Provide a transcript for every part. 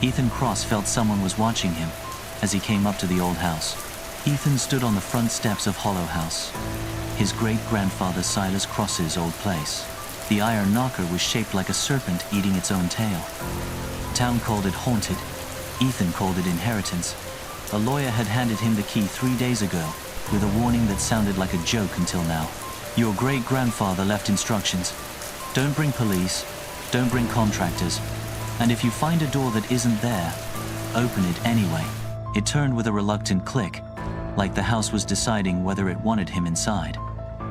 Ethan Cross felt someone was watching him as he came up to the old house. Ethan stood on the front steps of Hollow House, his great-grandfather Silas Cross's old place. The iron knocker was shaped like a serpent eating its own tail. Town called it haunted. Ethan called it inheritance. A lawyer had handed him the key 3 days ago, with a warning that sounded like a joke until now. Your great-grandfather left instructions. Don't bring police, don't bring contractors, and if you find a door that isn't there, open it anyway. It turned with a reluctant click, like the house was deciding whether it wanted him inside.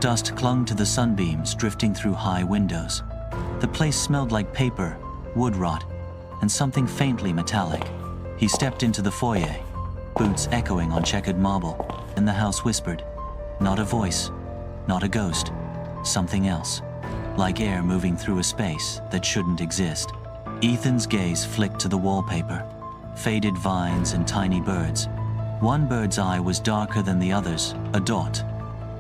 Dust clung to the sunbeams drifting through high windows. The place smelled like paper, wood rot, and something faintly metallic. He stepped into the foyer, boots echoing on checkered marble, and the house whispered. Not a voice, not a ghost, something else, like air moving through a space that shouldn't exist. Ethan's gaze flicked to the wallpaper, faded vines and tiny birds. One bird's eye was darker than the others, a dot,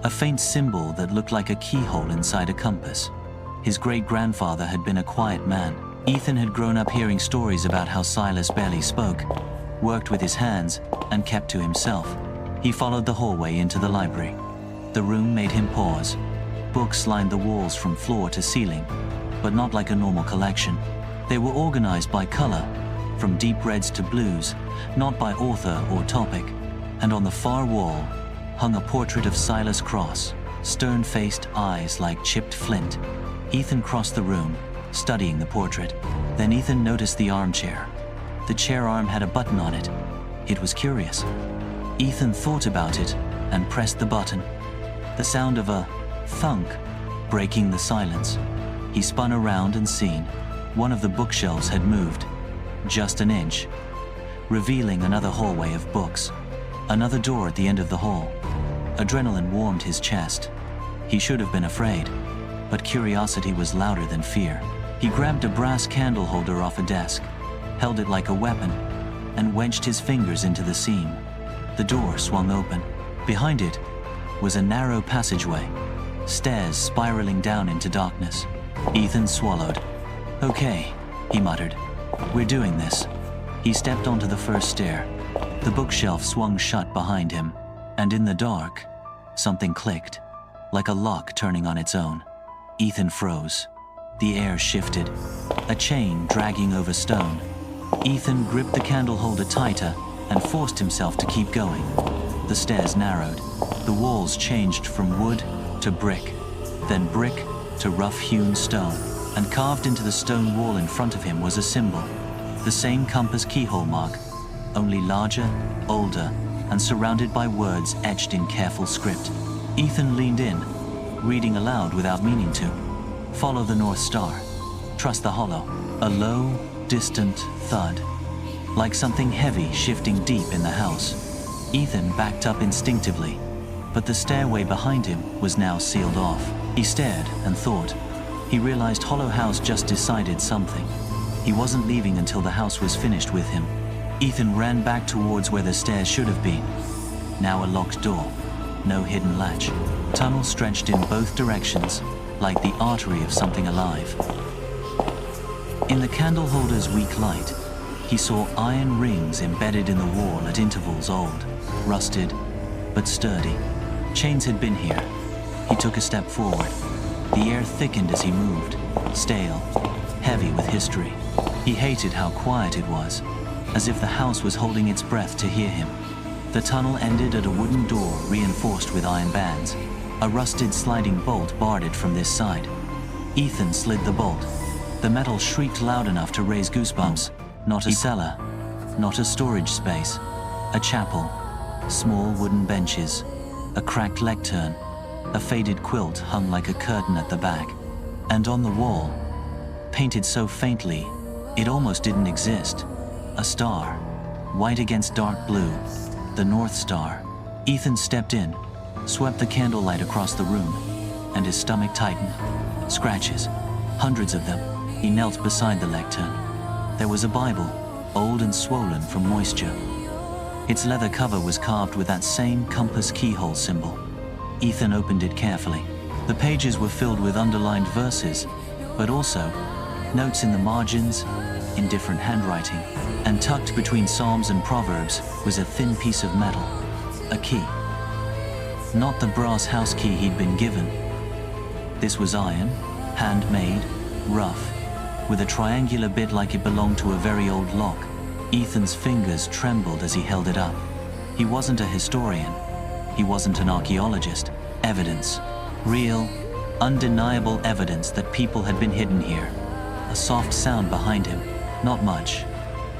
a faint symbol that looked like a keyhole inside a compass. His great-grandfather had been a quiet man. Ethan had grown up hearing stories about how Silas barely spoke, worked with his hands, and kept to himself. He followed the hallway into the library. The room made him pause. Books lined the walls from floor to ceiling, but not like a normal collection. They were organized by color, from deep reds to blues, not by author or topic. And on the far wall hung a portrait of Silas Cross, stern-faced eyes like chipped flint. Ethan crossed the room, studying the portrait. Then Ethan noticed the armchair. The chair arm had a button on it. It was curious. Ethan thought about it and pressed the button. The sound of a thunk breaking the silence. He spun around and seen one of the bookshelves had moved, just an inch, revealing another hallway of books, another door at the end of the hall. Adrenaline warmed his chest. He should have been afraid, but curiosity was louder than fear. He grabbed a brass candle holder off a desk, held it like a weapon, and wedged his fingers into the seam. The door swung open. Behind it was a narrow passageway, stairs spiraling down into darkness. Ethan swallowed. "Okay," he muttered. "We're doing this." He stepped onto the first stair. The bookshelf swung shut behind him, and in the dark, something clicked, like a lock turning on its own. Ethan froze. The air shifted, a chain dragging over stone. Ethan gripped the candle holder tighter and forced himself to keep going. The stairs narrowed. The walls changed from wood to brick, then brick to rough-hewn stone. And carved into the stone wall in front of him was a symbol, the same compass keyhole mark, only larger, older, and surrounded by words etched in careful script. Ethan leaned in, reading aloud without meaning to. Follow the North Star. Trust the hollow. A low, distant thud, like something heavy shifting deep in the house. Ethan backed up instinctively, but the stairway behind him was now sealed off. He stared and thought. He realized Hollow House just decided something. He wasn't leaving until the house was finished with him. Ethan ran back towards where the stairs should have been. Now a locked door, no hidden latch. Tunnel stretched in both directions, like the artery of something alive. In the candle holder's weak light, he saw iron rings embedded in the wall at intervals, old, rusted, but sturdy. Chains had been here. He took a step forward. The air thickened as he moved, stale, heavy with history. He hated how quiet it was, as if the house was holding its breath to hear him. The tunnel ended at a wooden door reinforced with iron bands. A rusted sliding bolt barred it from this side. Ethan slid the bolt. The metal shrieked loud enough to raise goosebumps. Not a cellar, not a storage space. A chapel, small wooden benches, a cracked lectern, a faded quilt hung like a curtain at the back. And on the wall, painted so faintly, it almost didn't exist, a star, white against dark blue, the North Star. Ethan stepped in, swept the candlelight across the room, and his stomach tightened. Scratches, hundreds of them. He knelt beside the lectern. There was a Bible, old and swollen from moisture. Its leather cover was carved with that same compass keyhole symbol. Ethan opened it carefully. The pages were filled with underlined verses, but also notes in the margins, in different handwriting, and tucked between Psalms and Proverbs was a thin piece of metal, a key. Not the brass house key he'd been given. This was iron, handmade, rough, with a triangular bit like it belonged to a very old lock. Ethan's fingers trembled as he held it up. He wasn't a historian. He wasn't an archaeologist. Evidence. Real, undeniable evidence that people had been hidden here. A soft sound behind him. Not much.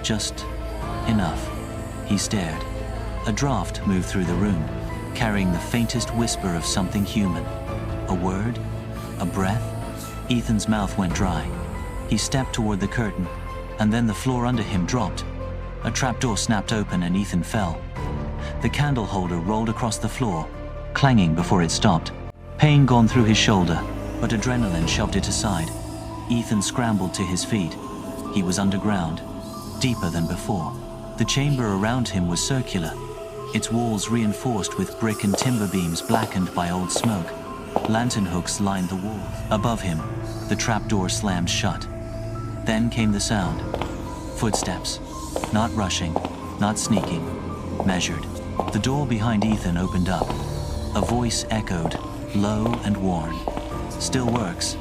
Just enough. He stared. A draft moved through the room, carrying the faintest whisper of something human. A word? A breath? Ethan's mouth went dry. He stepped toward the curtain, and then the floor under him dropped. A trapdoor snapped open and Ethan fell. The candle holder rolled across the floor, clanging before it stopped. Pain gone through his shoulder, but adrenaline shoved it aside. Ethan scrambled to his feet. He was underground, deeper than before. The chamber around him was circular, its walls reinforced with brick and timber beams blackened by old smoke. Lantern hooks lined the wall. Above him, the trapdoor slammed shut. Then came the sound. Footsteps. Not rushing, not sneaking. Measured. The door behind Ethan opened up. A voice echoed, low and worn. Still works.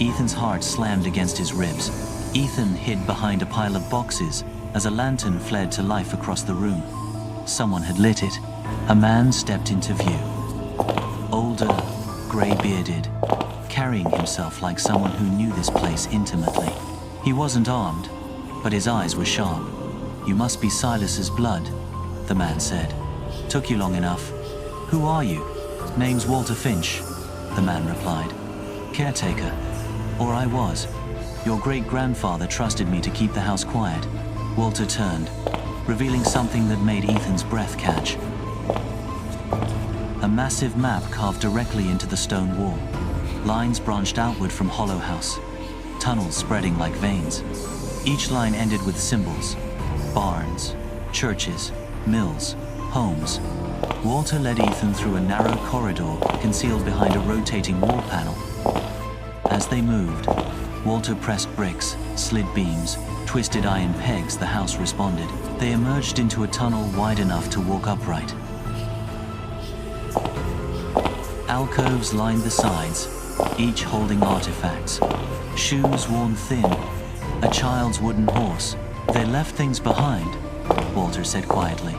Ethan's heart slammed against his ribs. Ethan hid behind a pile of boxes as a lantern flared to life across the room. Someone had lit it. A man stepped into view. Older, gray-bearded, carrying himself like someone who knew this place intimately. He wasn't armed, but his eyes were sharp. "You must be Silas's blood," the man said. "Took you long enough. Who are you?" "Name's Walter Finch," the man replied. "Caretaker. Or I was. Your great-grandfather trusted me to keep the house quiet." Walter turned, revealing something that made Ethan's breath catch. A massive map carved directly into the stone wall. Lines branched outward from Hollow House, tunnels spreading like veins. Each line ended with symbols: barns, churches, mills, homes. Walter led Ethan through a narrow corridor concealed behind a rotating wall panel. As they moved, Walter pressed bricks, slid beams, twisted iron pegs. The house responded. They emerged into a tunnel wide enough to walk upright. Alcoves lined the sides, each holding artifacts. Shoes worn thin, a child's wooden horse. "They left things behind," Walter said quietly.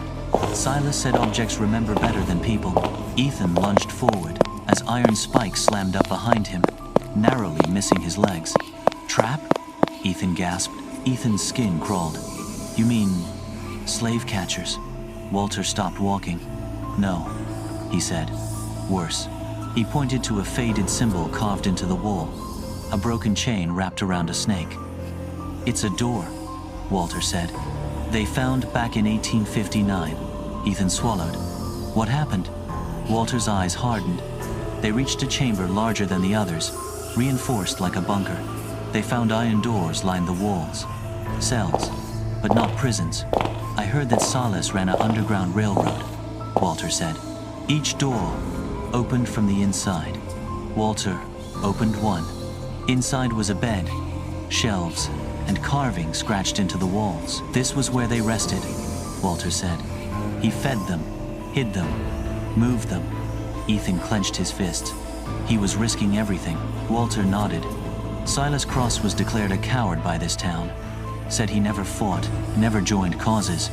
Silas said objects remember better than people. Ethan lunged forward as iron spikes slammed up behind him, narrowly missing his legs. "Trap?" Ethan gasped. Ethan's skin crawled. "You mean slave catchers?" Walter stopped walking. "No," he said. "Worse." He pointed to a faded symbol carved into the wall, a broken chain wrapped around a snake. "It's a door," Walter said. "They found back in 1859. Ethan swallowed. "What happened?" Walter's eyes hardened. "They reached a chamber larger than the others, reinforced like a bunker. They found iron doors lined the walls. Cells, but not prisons. I heard that Silas ran an underground railroad," Walter said. "Each door opened from the inside." Walter opened one. Inside was a bed, shelves, and carving scratched into the walls. "This was where they rested," Walter said. "He fed them, hid them, moved them." Ethan clenched his fists. He was risking everything. Walter nodded. Silas Cross was declared a coward by this town. Said he never fought, never joined causes.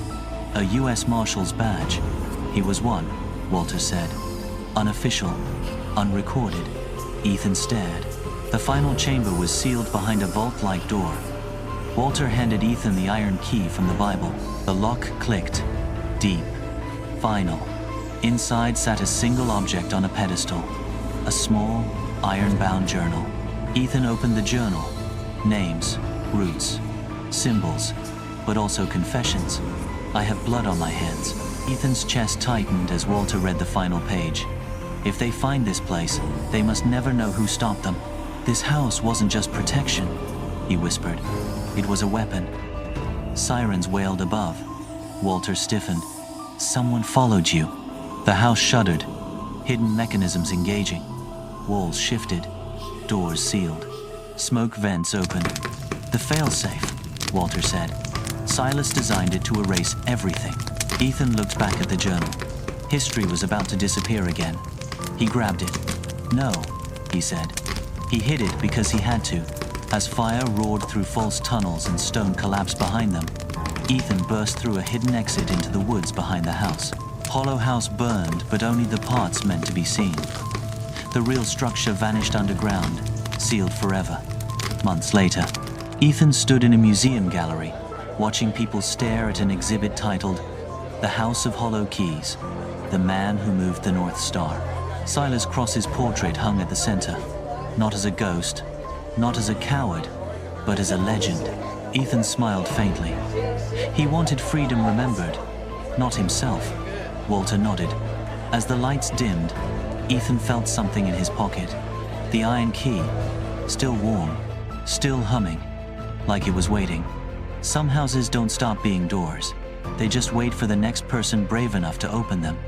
A U.S. Marshal's badge. He was one, Walter said. Unofficial, unrecorded. Ethan stared. The final chamber was sealed behind a vault-like door. Walter handed Ethan the iron key from the Bible. The lock clicked. Deep. Final. Inside sat a single object on a pedestal. A small, iron-bound journal. Ethan opened the journal. Names, roots, symbols, but also confessions. "I have blood on my hands." Ethan's chest tightened as Walter read the final page. "If they find this place, they must never know who stopped them. This house wasn't just protection," he whispered. "It was a weapon." Sirens wailed above. Walter stiffened. "Someone followed you." The house shuddered, hidden mechanisms engaging. Walls shifted, doors sealed, smoke vents opened. The failsafe. Walter said. Silas designed it to erase everything. Ethan looked back at the journal. History was about to disappear again. He grabbed it. No, he said. He hid it because he had to. As fire roared through false tunnels and stone collapsed behind them, Ethan burst through a hidden exit into the woods behind the house. Hollow House burned, but only the parts meant to be seen. The real structure vanished underground, sealed forever. Months later, Ethan stood in a museum gallery, watching people stare at an exhibit titled The House of Hollow Keys, The Man Who Moved the North Star. Silas Cross's portrait hung at the center, not as a ghost, not as a coward, but as a legend. Ethan smiled faintly. He wanted freedom remembered, not himself. Walter nodded. As the lights dimmed, Ethan felt something in his pocket. The iron key, still warm, still humming, like it was waiting. Some houses don't stop being doors. They just wait for the next person brave enough to open them.